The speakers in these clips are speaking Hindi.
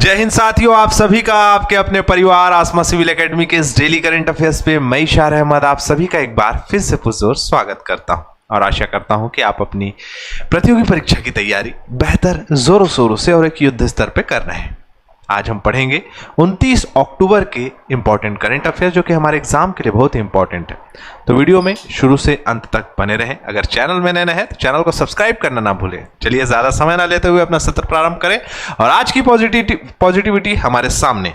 जय हिंद साथियों, आप सभी का आपके अपने परिवार आसमा सिविल एकेडमी के इस डेली करंट अफेयर्स पे मैं इशार अहमद आप सभी का एक बार फिर से पुरजोर स्वागत करता हूं और आशा करता हूं कि आप अपनी प्रतियोगी परीक्षा की तैयारी बेहतर जोरों शोरों से और एक युद्ध स्तर पे कर रहे हैं। आज हम पढ़ेंगे 29 अक्टूबर के इंपॉर्टेंट करंट अफेयर्स जो कि हमारे एग्जाम के लिए बहुत ही इंपॉर्टेंट है। तो वीडियो में शुरू से अंत तक बने रहें। अगर चैनल में नए हैं तो चैनल को सब्सक्राइब करना ना भूलें। चलिए ज्यादा समय ना लेते हुए अपना सत्र प्रारंभ करें और आज की पॉजिटिविटी हमारे सामने।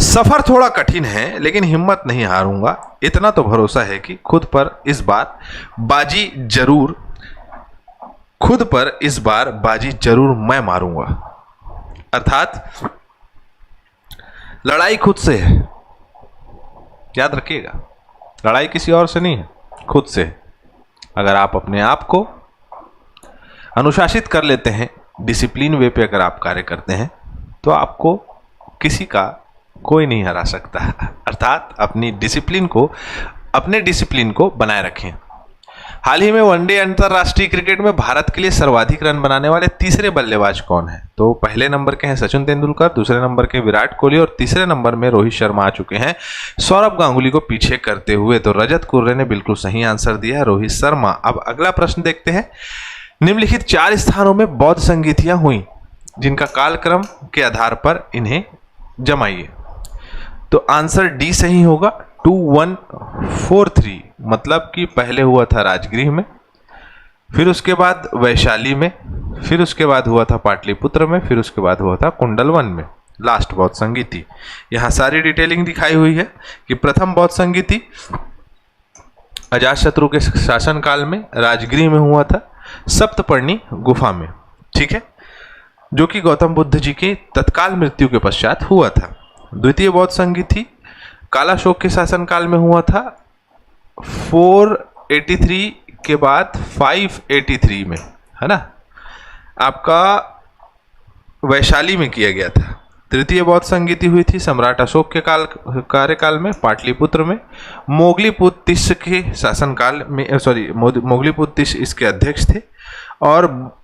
सफर थोड़ा कठिन है लेकिन हिम्मत नहीं हारूंगा, इतना तो भरोसा है कि खुद पर इस बार बाजी जरूर मैं मारूंगा। अर्थात लड़ाई खुद से है, याद रखिएगा, लड़ाई किसी और से नहीं है, खुद से है। अगर आप अपने आप को अनुशासित कर लेते हैं, डिसिप्लिन वे पे अगर आप कार्य करते हैं तो आपको किसी का कोई नहीं हरा सकता। अर्थात अपने डिसिप्लिन को बनाए रखें। हाल ही में वनडे अंतरराष्ट्रीय क्रिकेट में भारत के लिए सर्वाधिक रन बनाने वाले तीसरे बल्लेबाज कौन है? तो पहले नंबर के हैं सचिन तेंदुलकर, दूसरे नंबर के विराट कोहली और तीसरे नंबर में रोहित शर्मा आ चुके हैं सौरभ गांगुली को पीछे करते हुए। तो रजत कुर्रे ने बिल्कुल सही आंसर दिया है, रोहित शर्मा। अब अगला प्रश्न देखते हैं। निम्नलिखित 4 स्थानों में बौद्ध संगीतियां हुई, जिनका कालक्रम के आधार पर इन्हें जमाइए। तो आंसर डी सही होगा, 2143, मतलब कि पहले हुआ था राजगृह में, फिर उसके बाद वैशाली में, फिर उसके बाद हुआ था पाटलिपुत्र में, फिर उसके बाद हुआ था कुंडलवन में। लास्ट बौद्ध संगीति, यहाँ सारी डिटेलिंग दिखाई हुई है कि प्रथम बौद्ध संगीति अजातशत्रु के शासनकाल में राजगृह में हुआ था, सप्तपर्णी गुफा में, ठीक है, जो कि गौतम बुद्ध जी की तत्काल मृत्यु के पश्चात हुआ था। द्वितीय बौद्ध संगीति कालाशोक के शासनकाल में हुआ था, 483 के बाद 583 में, है ना, आपका वैशाली में किया गया था। तृतीय बौद्ध संगीति हुई थी सम्राट अशोक के कार्यकाल में, पाटलिपुत्र में। मोगलीपुत्तिश के शासनकाल में, मोगलीपुत्तिश इसके अध्यक्ष थे। और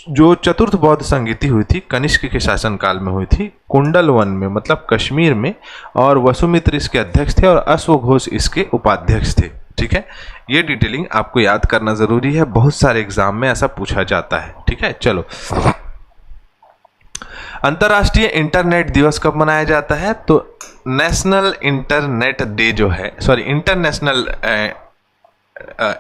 जो चतुर्थ बौद्ध संगीति हुई थी कनिष्क के शासनकाल में हुई थी, कुंडलवन में, मतलब कश्मीर में, और वसुमित्र इसके अध्यक्ष थे और अश्वघोष इसके उपाध्यक्ष थे। ठीक है, ये डिटेलिंग आपको याद करना जरूरी है, बहुत सारे एग्जाम में ऐसा पूछा जाता है। ठीक है, चलो, अंतर्राष्ट्रीय इंटरनेट दिवस कब मनाया जाता है? तो नेशनल इंटरनेट डे जो है, इंटरनेशनल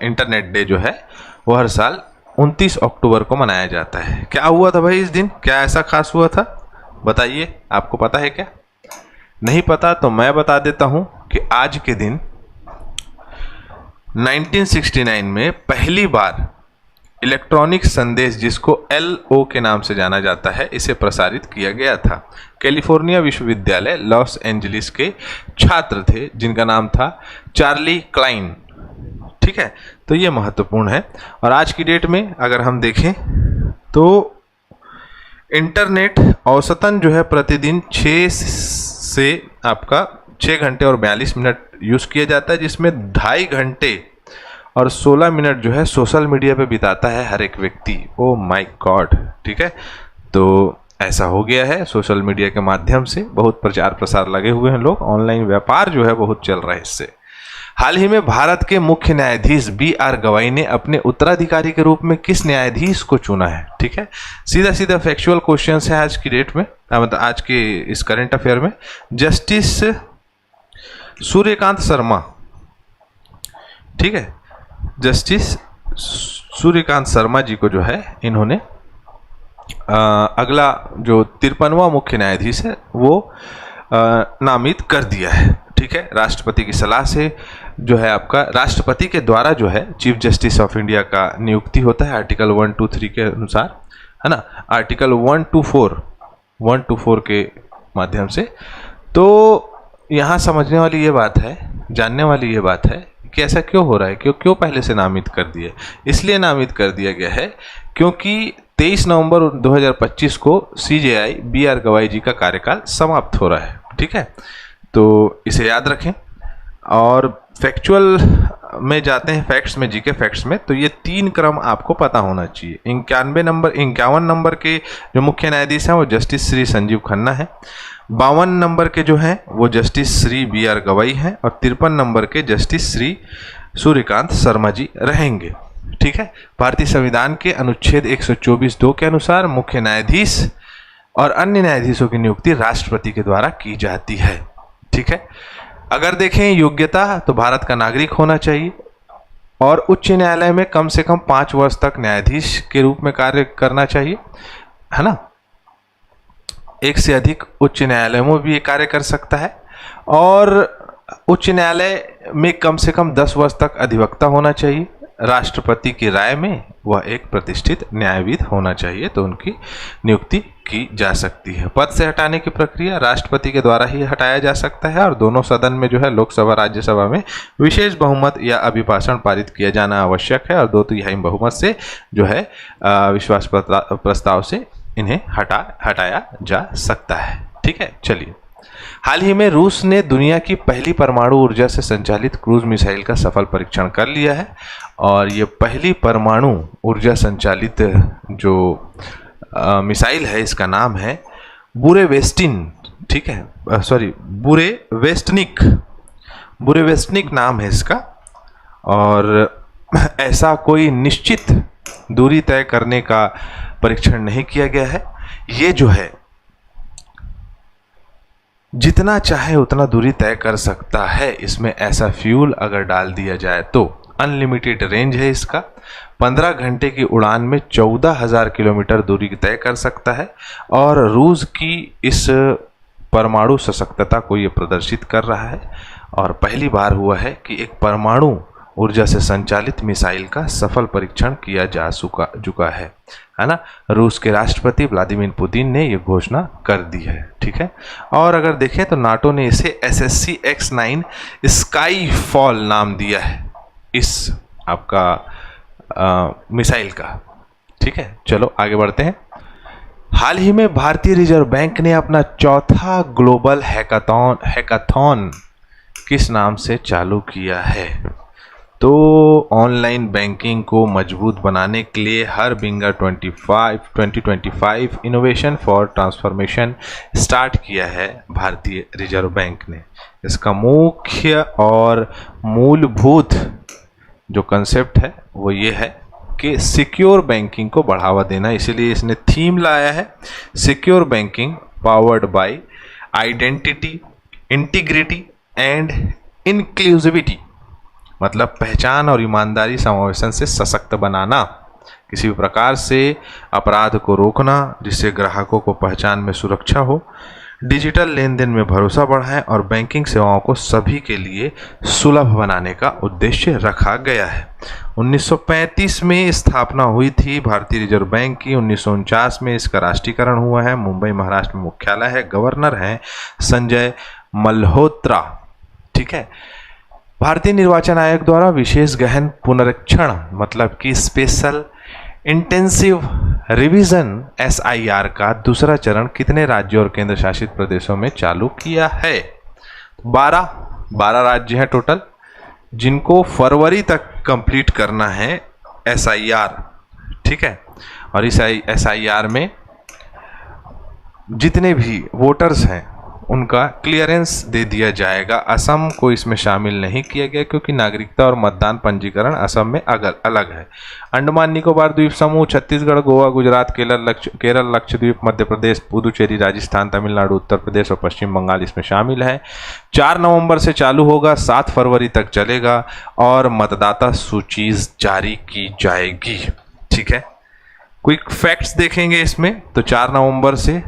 इंटरनेट डे जो है वो हर साल 29 अक्टूबर को मनाया जाता है। क्या हुआ था भाई इस दिन? क्या ऐसा खास हुआ था? बताइए, आपको पता है क्या? नहीं पता तो मैं बता देता हूं कि आज के दिन 1969 में पहली बार इलेक्ट्रॉनिक संदेश, जिसको LO के नाम से जाना जाता है, इसे प्रसारित किया गया था। कैलिफोर्निया विश्वविद्यालय लॉस एंजलिस के छात्र थे जिनका नाम था चार्ली क्लाइन। ठीक है, तो ये महत्वपूर्ण है। और आज की डेट में अगर हम देखें तो इंटरनेट औसतन जो है प्रतिदिन 6 घंटे और 42 मिनट यूज़ किया जाता है, जिसमें 2.5 घंटे और 16 मिनट जो है सोशल मीडिया पे बिताता है हर एक व्यक्ति। ओ माय गॉड, ठीक है, तो ऐसा हो गया है। सोशल मीडिया के माध्यम से बहुत प्रचार प्रसार लगे हुए हैं लोग, ऑनलाइन व्यापार जो है बहुत चल रहा है इससे। हाल ही में भारत के मुख्य न्यायाधीश BR गवाई ने अपने उत्तराधिकारी के रूप में किस न्यायाधीश को चुना है? ठीक है, सीधा सीधा फैक्चुअल क्वेश्चंस है आज की डेट में, मतलब आज के इस करंट अफेयर में। जस्टिस सूर्यकांत शर्मा, ठीक है, जस्टिस सूर्यकांत शर्मा जी को जो है इन्होंने अगला जो 53वां मुख्य न्यायाधीश है वो नामित कर दिया है। ठीक है, राष्ट्रपति की सलाह से जो है आपका राष्ट्रपति के द्वारा जो है चीफ जस्टिस ऑफ इंडिया का नियुक्ति होता है आर्टिकल 123 के अनुसार, है ना, आर्टिकल 124 के माध्यम से। तो यहाँ समझने वाली ये बात है, जानने वाली ये बात है कि ऐसा क्यों हो रहा है, क्यों पहले से नामित कर दिए? इसलिए नामित कर दिया गया है क्योंकि 23 नवंबर 2025 को CJI BR गवाई जी का कार्यकाल समाप्त हो रहा है। ठीक है, तो इसे याद रखें। और फैक्चुअल में जाते हैं, फैक्ट्स में, जीके फैक्ट्स में, तो ये 3 क्रम आपको पता होना चाहिए। 51 नंबर के जो मुख्य न्यायाधीश हैं वो जस्टिस श्री संजीव खन्ना है। 52 नंबर के जो हैं वो जस्टिस श्री BR गवई हैं और 53 नंबर के जस्टिस श्री सूर्यकांत शर्मा जी रहेंगे। ठीक है। भारतीय संविधान के अनुच्छेद 124(2) के अनुसार मुख्य न्यायाधीश और अन्य न्यायाधीशों की नियुक्ति राष्ट्रपति के द्वारा की जाती है। ठीक है। अगर देखें योग्यता, तो भारत का नागरिक होना चाहिए और उच्च न्यायालय में कम से कम 5 वर्ष तक न्यायाधीश के रूप में कार्य करना चाहिए, है ना। एक से अधिक उच्च न्यायालयों में भी ये कार्य कर सकता है और उच्च न्यायालय में कम से कम 10 वर्ष तक अधिवक्ता होना चाहिए। राष्ट्रपति की राय में वह एक प्रतिष्ठित न्यायविद होना चाहिए, तो उनकी नियुक्ति की जा सकती है। पद से हटाने की प्रक्रिया राष्ट्रपति के द्वारा ही हटाया जा सकता है और दोनों सदन में जो है लोकसभा राज्यसभा में विशेष बहुमत या अभिभाषण पारित किया जाना आवश्यक है और 2/3 बहुमत से जो है विश्वास प्रस्ताव से इन्हें हटाया जा सकता है। ठीक है। चलिए, हाल ही में रूस ने दुनिया की पहली परमाणु ऊर्जा से संचालित क्रूज मिसाइल का सफल परीक्षण कर लिया है और ये पहली परमाणु ऊर्जा संचालित जो मिसाइल है, इसका नाम है बुरेवेस्टिन। ठीक है, सॉरी, बुरेवेस्टनिक नाम है इसका। और ऐसा कोई निश्चित दूरी तय करने का परीक्षण नहीं किया गया है। ये जो है जितना चाहे उतना दूरी तय कर सकता है। इसमें ऐसा फ्यूल अगर डाल दिया जाए तो अनलिमिटेड रेंज है इसका। 15 घंटे की उड़ान में 14,000 किलोमीटर दूरी तय कर सकता है और रूस की इस परमाणु सशक्तता को ये प्रदर्शित कर रहा है और पहली बार हुआ है कि एक परमाणु ऊर्जा से संचालित मिसाइल का सफल परीक्षण किया जा चुका है ना। रूस के राष्ट्रपति व्लादिमीर पुतिन ने यह घोषणा कर दी है। ठीक है। और अगर देखें तो नाटो ने इसे SSC X9 स्काई फॉल नाम दिया है इस आपका मिसाइल का। ठीक है। चलो आगे बढ़ते हैं। हाल ही में भारतीय रिजर्व बैंक ने अपना चौथा ग्लोबल हैकाथॉन किस नाम से चालू किया है? तो ऑनलाइन बैंकिंग को मजबूत बनाने के लिए हर बिंगर 2025 इनोवेशन फॉर ट्रांसफॉर्मेशन स्टार्ट किया है भारतीय रिजर्व बैंक ने। इसका मुख्य और मूलभूत जो कंसेप्ट है वो ये है कि सिक्योर बैंकिंग को बढ़ावा देना, इसीलिए इसने थीम लाया है secure banking powered by identity, integrity and inclusivity. मतलब पहचान और ईमानदारी समावेशन से सशक्त बनाना, किसी भी प्रकार से अपराध को रोकना जिससे ग्राहकों को पहचान में सुरक्षा हो, डिजिटल लेन देन में भरोसा बढ़ाएं और बैंकिंग सेवाओं को सभी के लिए सुलभ बनाने का उद्देश्य रखा गया है। 1935 में स्थापना हुई थी भारतीय रिजर्व बैंक की। 1949 में इसका राष्ट्रीयकरण हुआ है। मुंबई महाराष्ट्र में मुख्यालय है। गवर्नर हैं संजय मल्होत्रा। ठीक है। भारतीय निर्वाचन आयोग द्वारा विशेष गहन पुनरीक्षण मतलब कि स्पेशल इंटेंसिव रिवीजन SIR का दूसरा चरण कितने राज्यों और केंद्र शासित प्रदेशों में चालू किया है? 12 राज्य हैं टोटल, जिनको फरवरी तक कंप्लीट करना है SIR। ठीक है। और इस SIR में जितने भी वोटर्स हैं उनका क्लियरेंस दे दिया जाएगा। असम को इसमें शामिल नहीं किया गया क्योंकि नागरिकता और मतदान पंजीकरण असम में अलग है। अंडमान निकोबार द्वीप समूह, छत्तीसगढ़, गोवा, गुजरात, केरल, लक्षद्वीप, मध्य प्रदेश, पुदुचेरी, राजस्थान, तमिलनाडु, उत्तर प्रदेश और पश्चिम बंगाल इसमें शामिल है। 4 नवंबर से चालू होगा, 7 फरवरी तक चलेगा और मतदाता सूची जारी की जाएगी। ठीक है। क्विक फैक्ट्स देखेंगे इसमें तो 4 नवंबर से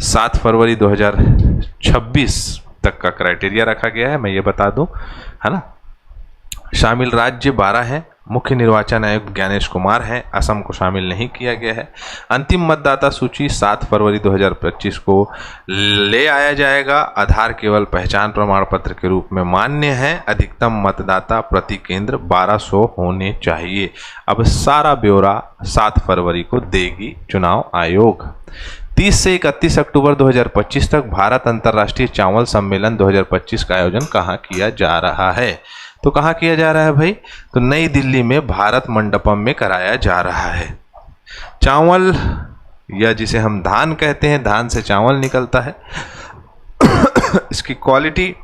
7 फरवरी 2026 तक का क्राइटेरिया रखा गया है, मैं ये बता दूं, है ना। शामिल राज्य 12 हैं मुख्य निर्वाचन आयुक्त ज्ञानेश कुमार हैं, असम को शामिल नहीं किया गया है। अंतिम मतदाता सूची 7 फरवरी 2025 को ले आया जाएगा। आधार केवल पहचान प्रमाण पत्र के रूप में मान्य है। अधिकतम मतदाता प्रति केंद्र 1200 होने चाहिए। अब सारा ब्यौरा 7 फरवरी को देगी चुनाव आयोग। 30 से 31 अक्टूबर 2025 तक भारत अंतर्राष्ट्रीय चावल सम्मेलन 2025 का आयोजन कहाँ किया जा रहा है? तो कहाँ किया जा रहा है भाई? तो नई दिल्ली में भारत मंडपम में कराया जा रहा है। चावल, या जिसे हम धान कहते हैं, धान से चावल निकलता है। इसकी क्वालिटी,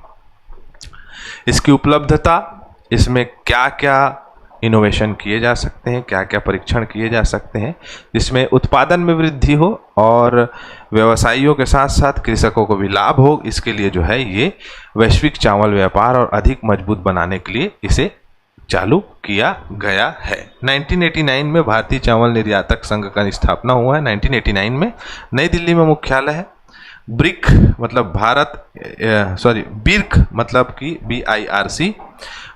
इसकी उपलब्धता, इसमें क्या क्या इनोवेशन किए जा सकते हैं, क्या क्या परीक्षण किए जा सकते हैं जिसमें उत्पादन में वृद्धि हो और व्यवसायियों के साथ साथ कृषकों को भी लाभ हो, इसके लिए जो है ये वैश्विक चावल व्यापार और अधिक मजबूत बनाने के लिए इसे चालू किया गया है। 1989 में भारतीय चावल निर्यातक संघ का स्थापना हुआ है। 1989 में नई दिल्ली में मुख्यालय है। ब्रिक मतलब बिर्क मतलब कि BIRC,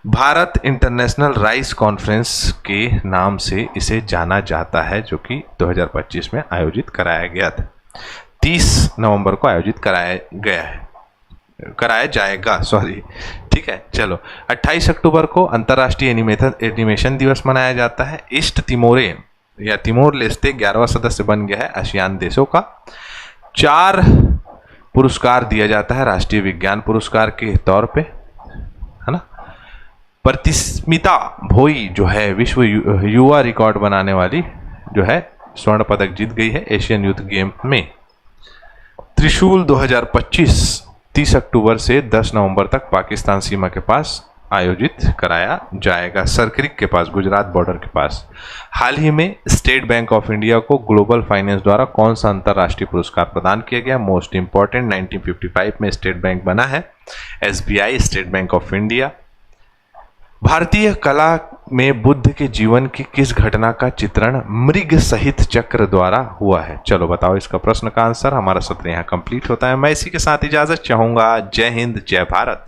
Bharat international rice conference के नाम से इसे जाना जाता है, जो कि 2025 में आयोजित कराया गया था। 30 नवंबर को आयोजित कराया जाएगा। ठीक है, चलो। 28 अक्टूबर को अंतर्राष्ट्रीय एनिमेशन दिवस मनाया जाता है। ईस्ट तिमोरे या तिमोर लेस्ते 11वां सदस्य बन गया है आसियान देशों का। 4 पुरस्कार दिया जाता है राष्ट्रीय विज्ञान पुरस्कार के तौर पे, है ना। प्रतिस्मिता भोई जो है विश्व युवा रिकॉर्ड बनाने वाली जो है स्वर्ण पदक जीत गई है एशियन यूथ गेम में। त्रिशूल 2025 30 अक्टूबर से 10 नवंबर तक पाकिस्तान सीमा के पास आयोजित कराया जाएगा, सरक्रिक के पास, गुजरात बॉर्डर के पास। हाल ही में स्टेट बैंक ऑफ इंडिया को ग्लोबल फाइनेंस द्वारा कौन सा अंतर्राष्ट्रीय पुरस्कार प्रदान किया गया? मोस्ट इंपॉर्टेंट, 1955 में स्टेट बैंक बना है SBI, state bank of India. भारतीय कला में बुद्ध के जीवन की किस घटना का चित्रण मृग सहित चक्र द्वारा हुआ है? चलो बताओ इसका प्रश्न का आंसर। हमारा सत्र यहाँ कंप्लीट होता है। मैं इसी के साथ इजाजत चाहूंगा। जय हिंद, जय भारत।